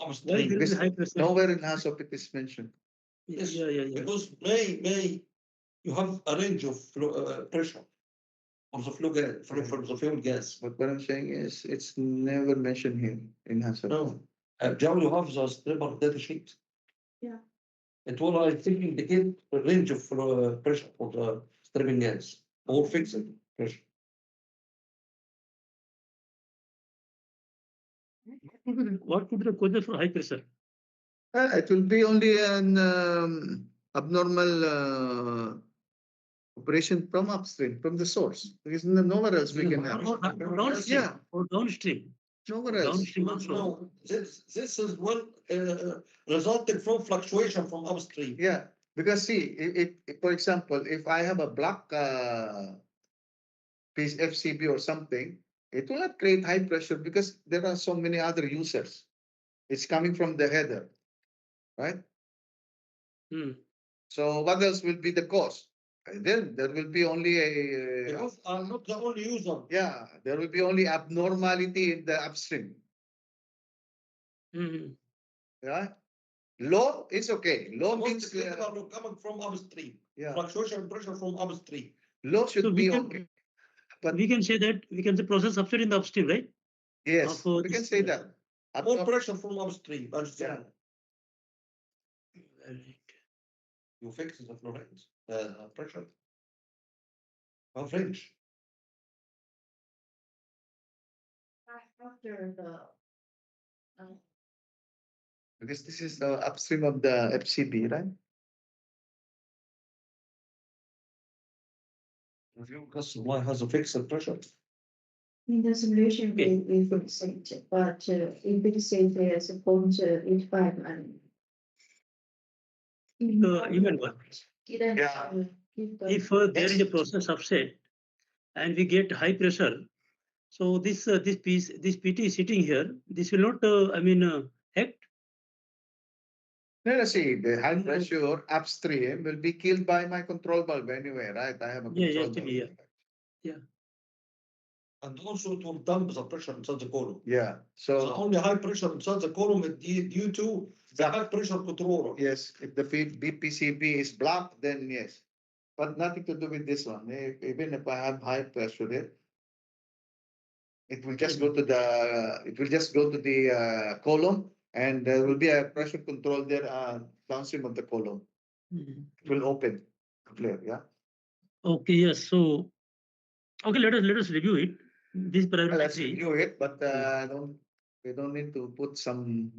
Why upstream. there will be high pressure? Nowhere in HASOP it is mentioned. Yes, Yeah. because may you have a range of pressure of the flow gas from the fuel gas. But what I'm saying is, it's never mentioned here in HASOP. No, Joe, you have the stripper data sheet. Yeah. It will, I think, indicate the range of pressure for the stripping gas or fixed pressure. What could be the causes for high pressure? It will be only an abnormal operation from upstream, from the source. There is nowhere else we can have. Or downstream. Yeah. Or downstream. Nowhere else. Downstream also. No, this is one resulting from fluctuation from upstream. Yeah, because see, if for example, if I have a block piece FCB or something, it will not create high pressure because there are so many other users. It's coming from the header, right? Hmm. So what else will be the cause? And then there will be only a Because I'm not the only user. yeah, there will be only abnormality in the upstream. Hmm. Yeah, low is okay. Low Most means critical are coming from upstream. yeah, Fluctuation pressure from upstream. low should So be we can okay. But we can say that we can say process upstream in the upstream, right? yes, Of, we can this, say that. More pressure from upstream. Yeah. Understand? Right. You fix the flow rate, pressure. Of range. After the Because this is the upstream of the FCB, right? If your customer has a fixed pressure, in the simulation, Okay. we fix it, but if it says there's a 0.85 and Even one. didn't Yeah. give the If there is a process upset and we get high pressure, so this this PT is sitting here. This will not act. Let us see, the high pressure upstream will be killed by my control valve anyway, right? I have a Yeah, control actually, valve. yeah. and also it will dump the pressure inside the column. Yeah, So so only high pressure inside the column is due to the high pressure controller. yes, if the BPCB is blocked, then yes. But nothing to do with this one. Even if I have high pressure there, it will just go to the column, and there will be a pressure control there downstream of the column. Mhm. It will open, clear, yeah. Okay, yes. So okay, let us review it. This Well, priority let's three. review it, but we don't need to put some